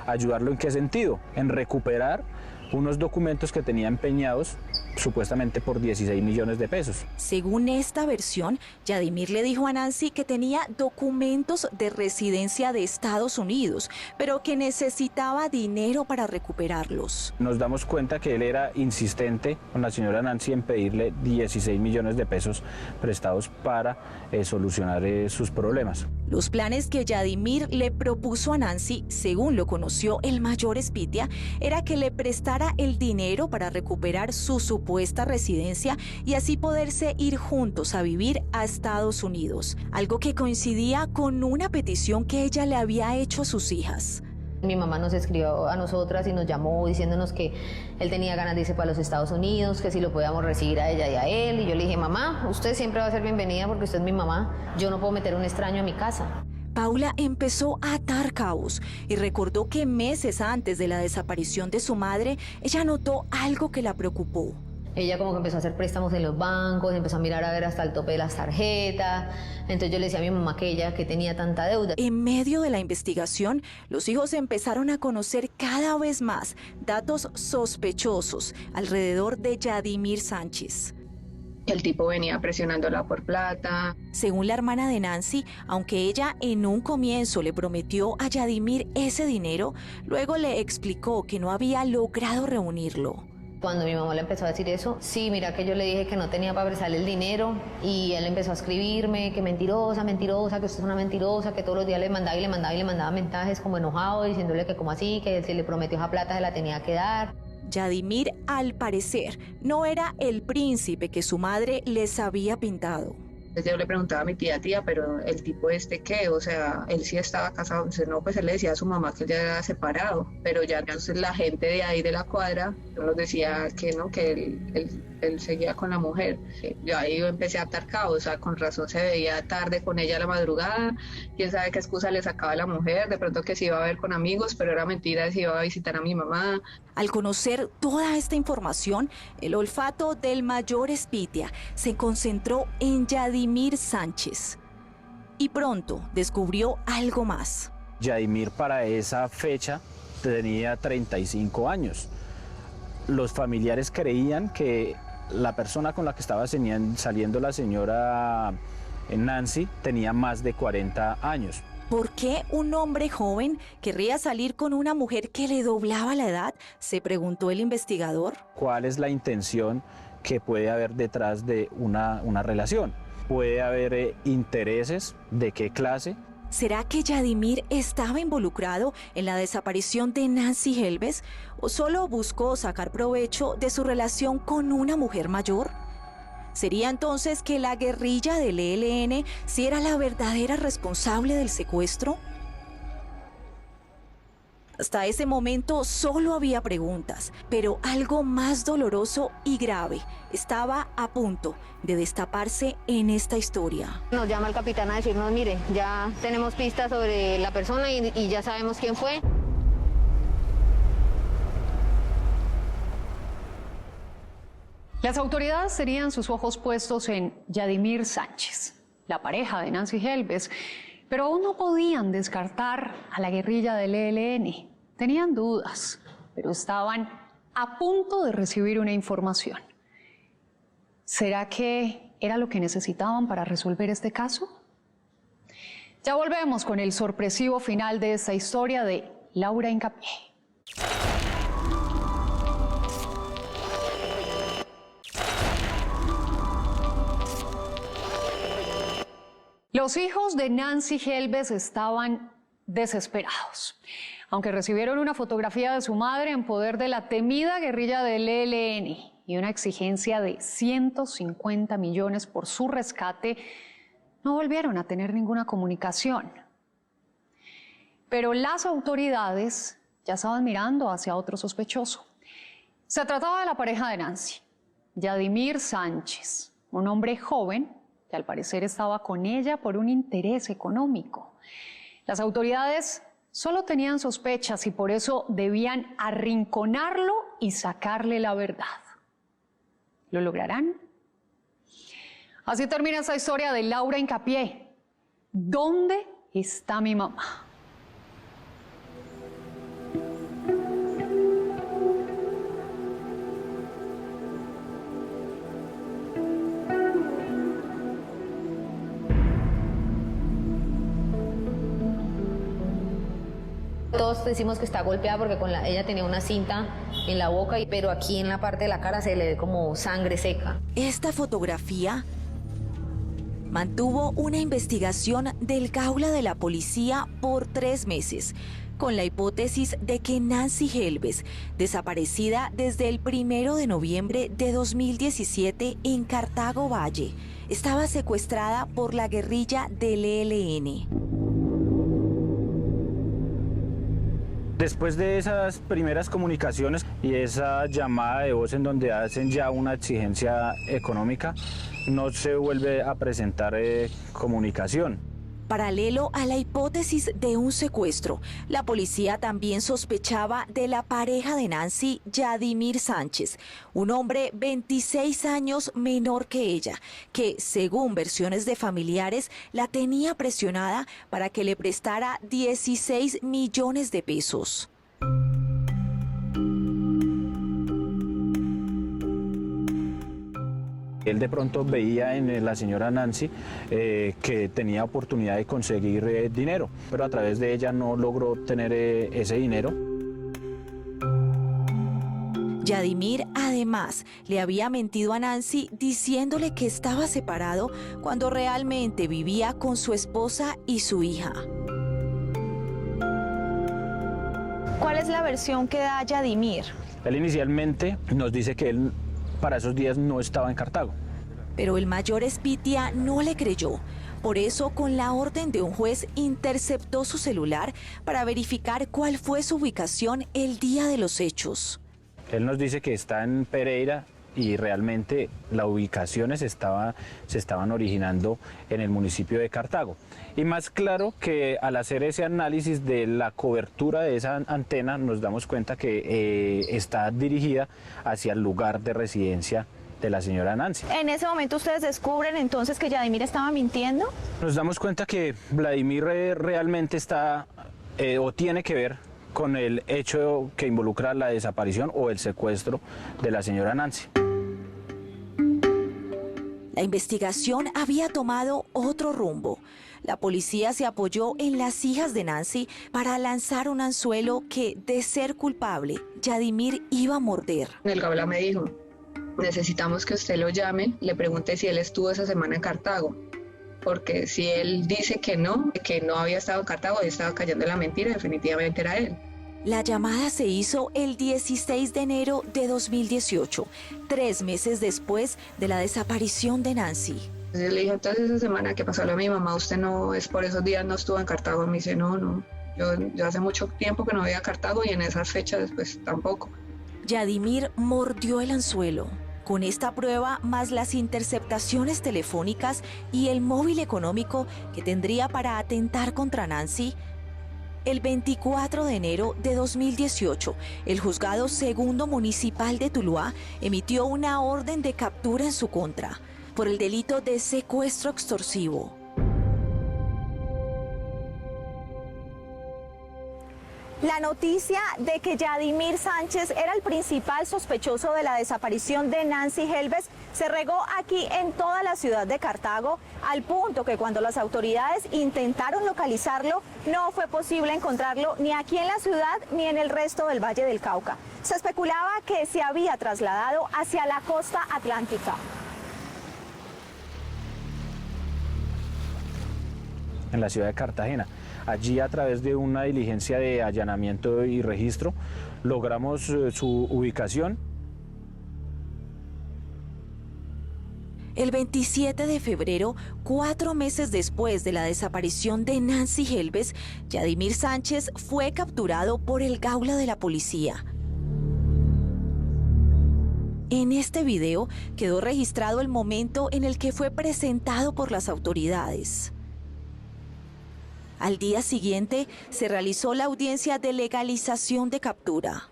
Speaker 6: ¿Ayudarlo en qué sentido? En recuperar unos documentos que tenía empeñados supuestamente por 16 millones de pesos.
Speaker 8: Según esta versión, Yadimir le dijo a Nancy que tenía documentos de residencia de Estados Unidos, pero que necesitaba dinero para recuperarlos.
Speaker 6: Nos damos cuenta que él era insistente con la señora Nancy en pedirle 16 millones de pesos prestados para solucionar sus problemas.
Speaker 8: Los planes que Yadimir le propuso a Nancy, según lo conoció el mayor Espitia, era que le prestara el dinero para recuperar su supuesta residencia y así poderse ir juntos a vivir a Estados Unidos, algo que coincidía con una petición que ella le había hecho a sus hijas.
Speaker 5: Mi mamá nos escribió a nosotras y nos llamó diciéndonos que él tenía ganas de irse para los Estados Unidos, que si lo podíamos recibir a ella y a él. Y yo le dije, mamá, usted siempre va a ser bienvenida porque usted es mi mamá. Yo no puedo meter un extraño a mi casa.
Speaker 8: Paula empezó a atar cabos y recordó que meses antes de la desaparición de su madre, ella notó algo que la preocupó.
Speaker 5: Ella como que empezó a hacer préstamos en los bancos, empezó a mirar a ver hasta el tope de las tarjetas. Entonces yo le decía a mi mamá que ella que tenía tanta deuda.
Speaker 8: En medio de la investigación, los hijos empezaron a conocer cada vez más datos sospechosos alrededor de Yadimir Sánchez.
Speaker 1: El tipo venía presionándola por plata.
Speaker 8: Según la hermana de Nancy, aunque ella en un comienzo le prometió a Yadimir ese dinero, luego le explicó que no había logrado reunirlo.
Speaker 5: Cuando mi mamá le empezó a decir eso, sí, mira que yo le dije que no tenía para prestarle el dinero y él empezó a escribirme que mentirosa, mentirosa, que usted es una mentirosa, que todos los días le mandaba mensajes como enojado diciéndole que como así, que si le prometió esa plata se la tenía que dar.
Speaker 8: Yadimir, al parecer, no era el príncipe que su madre les había pintado.
Speaker 1: Yo le preguntaba a mi tía, pero el tipo ¿qué? O sea, él sí estaba casado. Entonces, no, pues él le decía a su mamá que él ya era separado, pero ya entonces la gente de ahí de la cuadra nos decía que no, que él seguía con la mujer. Yo ahí empecé a atar cabos, o sea, con razón se veía tarde con ella a la madrugada, quién sabe qué excusa le sacaba a la mujer, de pronto que se iba a ver con amigos, pero era mentira, se iba a visitar a mi mamá.
Speaker 8: Al conocer toda esta información, el olfato del mayor Espitia se concentró en Yadimir Sánchez. Y pronto descubrió algo más.
Speaker 6: Yadimir para esa fecha tenía 35 años. Los familiares creían que la persona con la que estaba saliendo la señora Nancy tenía más de 40 años.
Speaker 8: ¿Por qué un hombre joven querría salir con una mujer que le doblaba la edad?, se preguntó el investigador.
Speaker 6: ¿Cuál es la intención que puede haber detrás de una relación? ¿Puede haber intereses? ¿De qué clase?
Speaker 8: ¿Será que Yadimir estaba involucrado en la desaparición de Nancy Helves o solo buscó sacar provecho de su relación con una mujer mayor? ¿Sería entonces que la guerrilla del ELN sí era la verdadera responsable del secuestro? Hasta ese momento solo había preguntas, pero algo más doloroso y grave estaba a punto de destaparse en esta historia.
Speaker 5: Nos llama el capitán a decirnos, mire, ya tenemos pistas sobre la persona y ya sabemos quién fue.
Speaker 7: Las autoridades tenían sus ojos puestos en Yadimir Sánchez, la pareja de Nancy Helves, pero aún no podían descartar a la guerrilla del ELN. Tenían dudas, pero estaban a punto de recibir una información. ¿Será que era lo que necesitaban para resolver este caso? Ya volvemos con el sorpresivo final de esta historia de Laura Hincapié. Los hijos de Nancy Helves estaban desesperados. Aunque recibieron una fotografía de su madre en poder de la temida guerrilla del ELN y una exigencia de 150 millones por su rescate, no volvieron a tener ninguna comunicación. Pero las autoridades ya estaban mirando hacia otro sospechoso. Se trataba de la pareja de Nancy, Yadimir Sánchez, un hombre joven que al parecer estaba con ella por un interés económico. Las autoridades solo tenían sospechas y por eso debían arrinconarlo y sacarle la verdad. ¿Lo lograrán? Así termina esta historia de Laura Hincapié. ¿Dónde está mi mamá?
Speaker 5: Todos decimos que está golpeada porque ella tenía una cinta en la boca, pero aquí en la parte de la cara se le ve como sangre seca.
Speaker 8: Esta fotografía mantuvo una investigación del Gaula de la policía por 3 meses, con la hipótesis de que Nancy Helves, desaparecida desde el 1 de noviembre de 2017 en Cartago Valle, estaba secuestrada por la guerrilla del ELN.
Speaker 6: Después de esas primeras comunicaciones y esa llamada de voz en donde hacen ya una exigencia económica, no se vuelve a presentar comunicación.
Speaker 8: Paralelo a la hipótesis de un secuestro, la policía también sospechaba de la pareja de Nancy, Yadimir Sánchez, un hombre 26 años menor que ella, que, según versiones de familiares, la tenía presionada para que le prestara 16 millones de pesos.
Speaker 6: Él de pronto veía en la señora Nancy que tenía oportunidad de conseguir dinero, pero a través de ella no logró tener ese dinero.
Speaker 8: Yadimir además le había mentido a Nancy diciéndole que estaba separado cuando realmente vivía con su esposa y su hija.
Speaker 12: ¿Cuál es la versión que da Yadimir?
Speaker 6: Él inicialmente nos dice que él para esos días no estaba en Cartago.
Speaker 8: Pero el mayor Espitia no le creyó. Por eso, con la orden de un juez, interceptó su celular para verificar cuál fue su ubicación el día de los hechos.
Speaker 6: Él nos dice que está en Pereira y realmente las ubicaciones se estaban originando en el municipio de Cartago. Y más claro que al hacer ese análisis de la cobertura de esa antena nos damos cuenta que está dirigida hacia el lugar de residencia de la señora Nancy.
Speaker 12: En ese momento ustedes descubren entonces que Yadimir estaba mintiendo.
Speaker 6: Nos damos cuenta que Vladimir realmente está o tiene que ver con el hecho que involucra la desaparición o el secuestro de la señora Nancy.
Speaker 8: La investigación había tomado otro rumbo. La policía se apoyó en las hijas de Nancy para lanzar un anzuelo que, de ser culpable, Yadimir iba a morder.
Speaker 1: El Gaula me dijo: necesitamos que usted lo llame, le pregunte si él estuvo esa semana en Cartago, porque si él dice que no había estado en Cartago, estaba cayendo en la mentira, definitivamente era él.
Speaker 8: La llamada se hizo el 16 de enero de 2018, 3 meses después de la desaparición de Nancy.
Speaker 1: Yo le dije: entonces esa semana que pasó lo de mi mamá, usted no es por esos días no estuvo en Cartago. Me dice: no, yo hace mucho tiempo que no voy a Cartago y en esas fechas pues tampoco.
Speaker 8: Yadimir mordió el anzuelo. Con esta prueba, más las interceptaciones telefónicas y el móvil económico que tendría para atentar contra Nancy, el 24 de enero de 2018, el Juzgado Segundo Municipal de Tuluá emitió una orden de captura en su contra por el delito de secuestro extorsivo.
Speaker 12: La noticia de que Yadimir Sánchez era el principal sospechoso de la desaparición de Nancy Helves se regó aquí en toda la ciudad de Cartago, al punto que cuando las autoridades intentaron localizarlo, no fue posible encontrarlo ni aquí en la ciudad ni en el resto del Valle del Cauca. Se especulaba que se había trasladado hacia la costa atlántica.
Speaker 6: En la ciudad de Cartagena. Allí, a través de una diligencia de allanamiento y registro, logramos su ubicación.
Speaker 8: El 27 de febrero, 4 meses después de la desaparición de Nancy Helves, Yadimir Sánchez fue capturado por el Gaula de la policía. En este video quedó registrado el momento en el que fue presentado por las autoridades. Al día siguiente se realizó la audiencia de legalización de captura.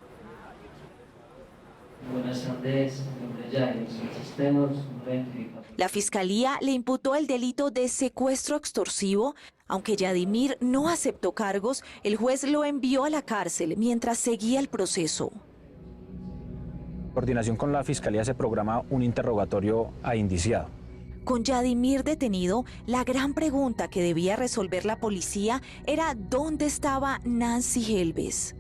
Speaker 13: Buenas tardes, mi nombre es Jair, soy Sistemas,
Speaker 8: La fiscalía le imputó el delito de secuestro extorsivo. Aunque Yadimir no aceptó cargos, el juez lo envió a la cárcel mientras seguía el proceso.
Speaker 6: En coordinación con la fiscalía se programa un interrogatorio a indiciado.
Speaker 8: Con Yadimir detenido, la gran pregunta que debía resolver la policía era ¿dónde estaba Nancy Helves?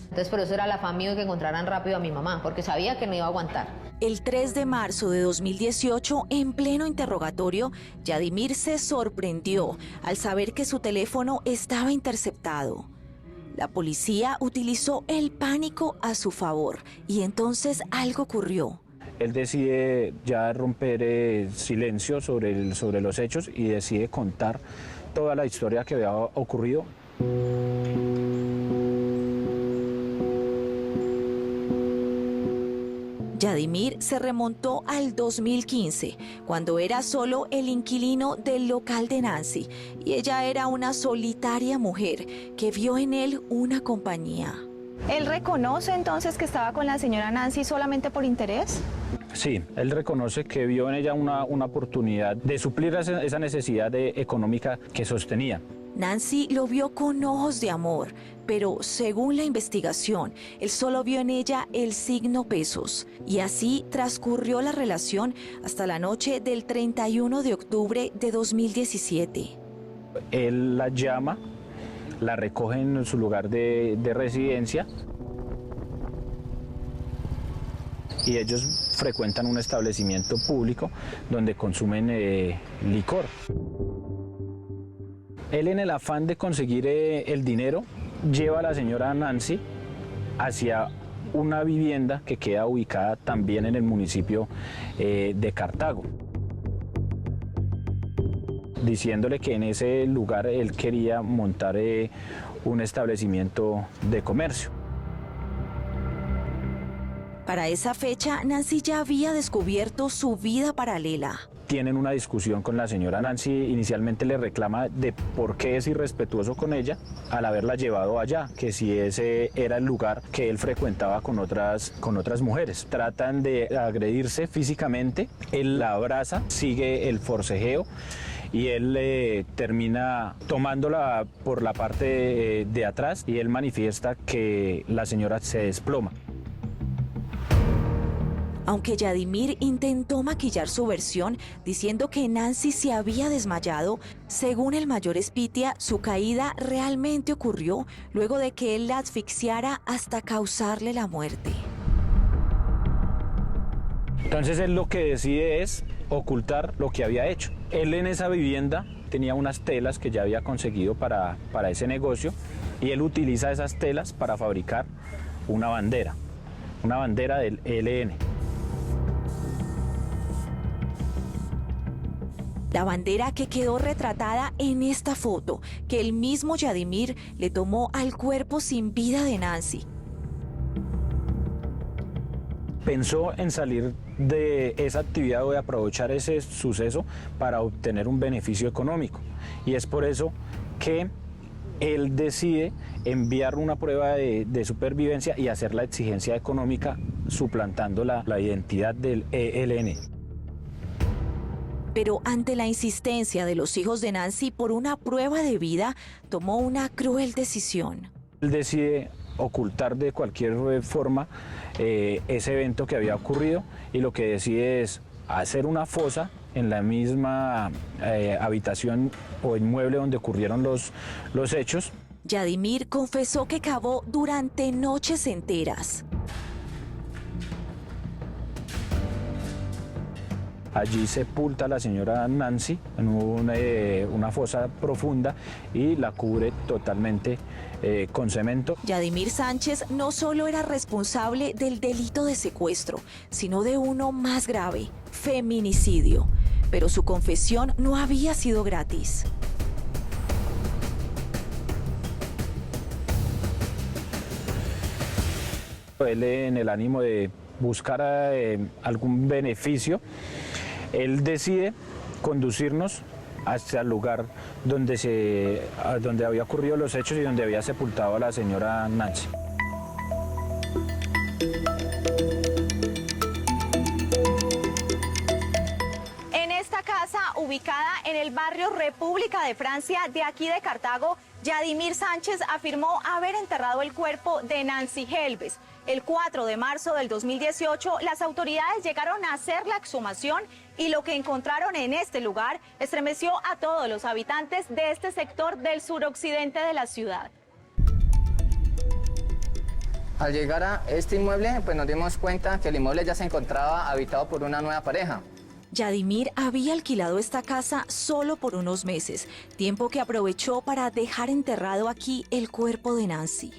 Speaker 5: Entonces por eso era el afán mío de que encontraran rápido a mi mamá, porque sabía que no iba a aguantar.
Speaker 8: El 3 de marzo de 2018, en pleno interrogatorio, Yadimir se sorprendió al saber que su teléfono estaba interceptado. La policía utilizó el pánico a su favor y entonces algo ocurrió.
Speaker 6: Él decide ya romper silencio sobre los hechos y decide contar toda la historia que había ocurrido.
Speaker 8: Yadimir se remontó al 2015, cuando era solo el inquilino del local de Nancy, y ella era una solitaria mujer que vio en él una compañía.
Speaker 12: ¿Él reconoce entonces que estaba con la señora Nancy solamente por interés?
Speaker 6: Sí, él reconoce que vio en ella una oportunidad de suplir esa necesidad económica que sostenía.
Speaker 8: Nancy lo vio con ojos de amor, pero según la investigación, él solo vio en ella el signo pesos. Y así transcurrió la relación hasta la noche del 31 de octubre de 2017.
Speaker 6: Él la llama, la recoge en su lugar de residencia y ellos frecuentan un establecimiento público donde consumen licor. Él, en el afán de conseguir el dinero, lleva a la señora Nancy hacia una vivienda que queda ubicada también en el municipio de Cartago, diciéndole que en ese lugar él quería montar un establecimiento de comercio.
Speaker 8: Para esa fecha, Nancy ya había descubierto su vida paralela.
Speaker 6: Tienen una discusión con la señora Nancy, inicialmente le reclama de por qué es irrespetuoso con ella al haberla llevado allá, que si ese era el lugar que él frecuentaba con otras mujeres. Tratan de agredirse físicamente, él la abraza, sigue el forcejeo y él termina tomándola por la parte de atrás y él manifiesta que la señora se desploma.
Speaker 8: Aunque Yadimir intentó maquillar su versión diciendo que Nancy se había desmayado, según el mayor Espitia, su caída realmente ocurrió luego de que él la asfixiara hasta causarle la muerte.
Speaker 6: Entonces él lo que decide es ocultar lo que había hecho. Él en esa vivienda tenía unas telas que ya había conseguido para ese negocio y él utiliza esas telas para fabricar una bandera del ELN.
Speaker 8: La bandera que quedó retratada en esta foto, que el mismo Yadimir le tomó al cuerpo sin vida de Nancy.
Speaker 6: Pensó en salir de esa actividad o de aprovechar ese suceso para obtener un beneficio económico. Y es por eso que él decide enviar una prueba de supervivencia y hacer la exigencia económica suplantando la identidad del ELN.
Speaker 8: Pero ante la insistencia de los hijos de Nancy por una prueba de vida, tomó una cruel decisión.
Speaker 6: Él decide ocultar de cualquier forma ese evento que había ocurrido y lo que decide es hacer una fosa en la misma habitación o inmueble donde ocurrieron los hechos.
Speaker 8: Yadimir confesó que cavó durante noches enteras.
Speaker 6: Allí sepulta a la señora Nancy en una fosa profunda y la cubre totalmente con cemento.
Speaker 8: Yadimir Sánchez no solo era responsable del delito de secuestro, sino de uno más grave, feminicidio. Pero su confesión no había sido gratis.
Speaker 6: Él, en el ánimo de buscar algún beneficio, él decide conducirnos hacia el lugar donde había ocurrido los hechos y donde había sepultado a la señora Nancy.
Speaker 12: En esta casa, ubicada en el barrio República de Francia de aquí de Cartago, Yadimir Sánchez afirmó haber enterrado el cuerpo de Nancy Helves. El 4 de marzo del 2018, las autoridades llegaron a hacer la exhumación y lo que encontraron en este lugar estremeció a todos los habitantes de este sector del suroccidente de la ciudad.
Speaker 4: Al llegar a este inmueble, pues nos dimos cuenta que el inmueble ya se encontraba habitado por una nueva pareja.
Speaker 8: Yadimir había alquilado esta casa solo por unos meses, tiempo que aprovechó para dejar enterrado aquí el cuerpo de Nancy.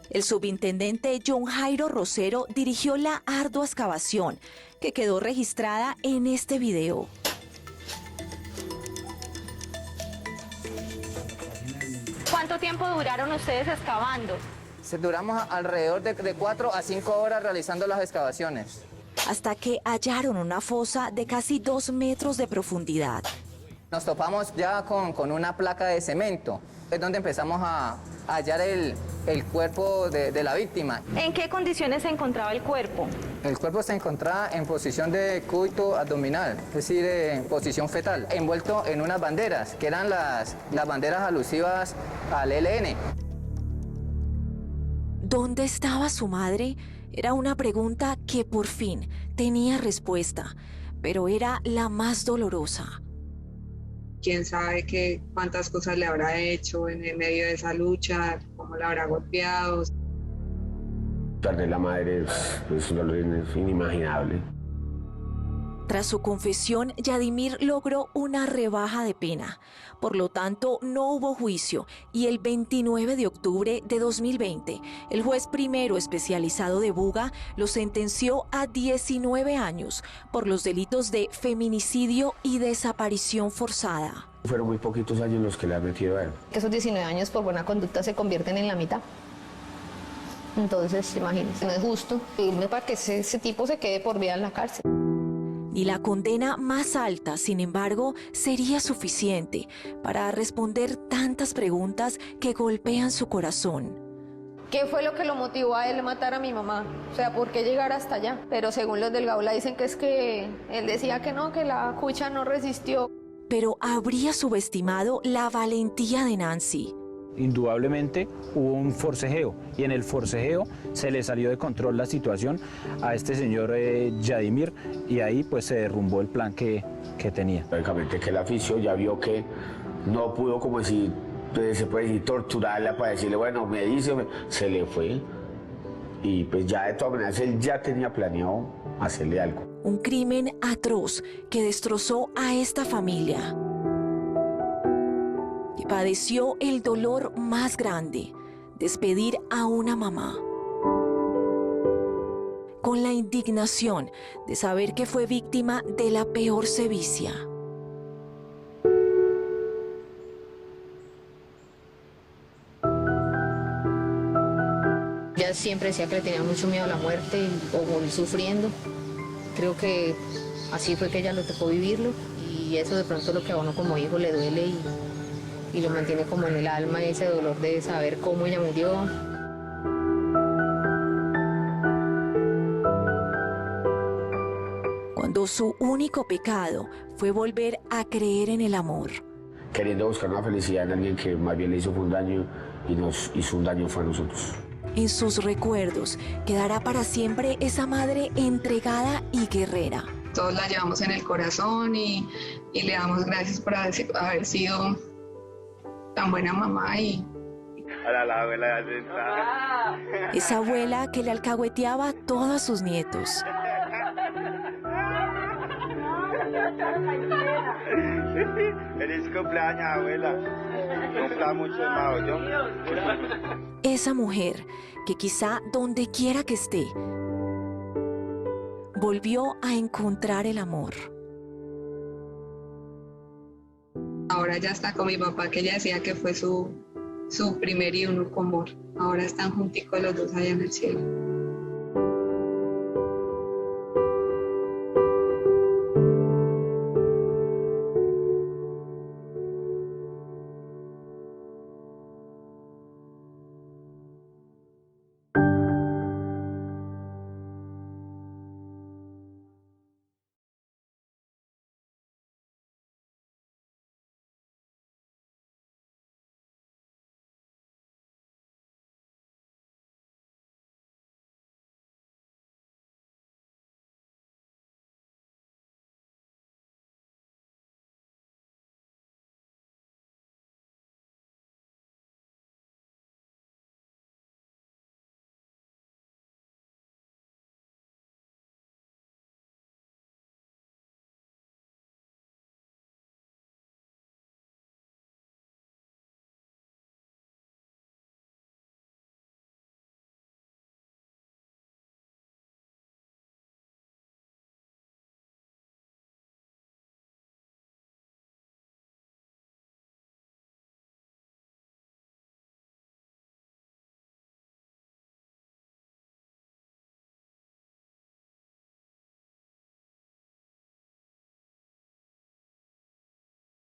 Speaker 8: El subintendente John Jairo Rosero dirigió la ardua excavación, que quedó registrada en este video.
Speaker 12: ¿Cuánto tiempo duraron ustedes excavando?
Speaker 4: Duramos alrededor de 4 a 5 horas realizando las excavaciones.
Speaker 8: Hasta que hallaron una fosa de casi 2 metros de profundidad.
Speaker 4: Nos topamos ya con una placa de cemento. Es donde empezamos a hallar el cuerpo de la víctima.
Speaker 12: ¿En qué condiciones se encontraba el cuerpo?
Speaker 4: El cuerpo se encontraba en posición de cúbito abdominal, es decir, en posición fetal, envuelto en unas banderas, que eran las banderas alusivas al ELN.
Speaker 8: ¿Dónde estaba su madre? Era una pregunta que por fin tenía respuesta, pero era la más dolorosa.
Speaker 1: Quién sabe cuántas cosas le habrá hecho en el medio de esa lucha, cómo la habrá golpeado.
Speaker 9: Perder la madre es un dolor inimaginable.
Speaker 8: Tras su confesión, Yadimir logró una rebaja de pena. Por lo tanto, no hubo juicio y el 29 de octubre de 2020, el juez primero especializado de Buga lo sentenció a 19 años por los delitos de feminicidio y desaparición forzada.
Speaker 9: Fueron muy poquitos años los que le han metido a él.
Speaker 5: Esos 19 años por buena conducta se convierten en la mitad. Entonces, imagínense, no es justo irme para que ese tipo se quede por vida en la cárcel.
Speaker 8: Y la condena más alta, sin embargo, sería suficiente para responder tantas preguntas que golpean su corazón.
Speaker 5: ¿Qué fue lo que lo motivó a él a matar a mi mamá? O sea, ¿por qué llegar hasta allá? Pero según los del Gaula dicen que es que él decía que no, que la cucha no resistió.
Speaker 8: Pero habría subestimado la valentía de Nancy.
Speaker 6: Indudablemente hubo un forcejeo y en el forcejeo se le salió de control la situación a este señor Yadimir y ahí pues se derrumbó el plan que tenía.
Speaker 9: Lógicamente que el oficio ya vio que no pudo, como si se puede decir, torturarla para decirle, bueno, me dice, se le fue y pues ya de todas maneras él ya tenía planeado hacerle algo.
Speaker 8: Un crimen atroz que destrozó a esta familia. Y padeció el dolor más grande, despedir a una mamá. Con la indignación de saber que fue víctima de la peor sevicia.
Speaker 5: Ella siempre decía que le tenía mucho miedo a la muerte o morir sufriendo. Creo que así fue que ella le tocó vivirlo y eso de pronto lo que a uno como hijo le duele y lo mantiene como en el alma, ese dolor de saber cómo ella murió.
Speaker 8: Cuando su único pecado fue volver a creer en el amor.
Speaker 9: Queriendo buscar una felicidad en alguien que más bien le hizo un daño y nos hizo un daño fue a nosotros.
Speaker 8: En sus recuerdos quedará para siempre esa madre entregada y guerrera.
Speaker 1: Todos la llevamos en el corazón y le damos gracias por haber sido tan buena mamá y...
Speaker 14: Hola, la abuela ya está.
Speaker 8: Esa abuela que le alcahueteaba a todos sus nietos.
Speaker 14: Feliz cumpleaños, abuela. Cumpla mucho más, ¿yo?
Speaker 8: Esa mujer que quizá donde quiera que esté, volvió a encontrar el amor.
Speaker 1: Ahora ya está con mi papá, que ella decía que fue su primer y único amor. Ahora están junticos los dos allá en el cielo.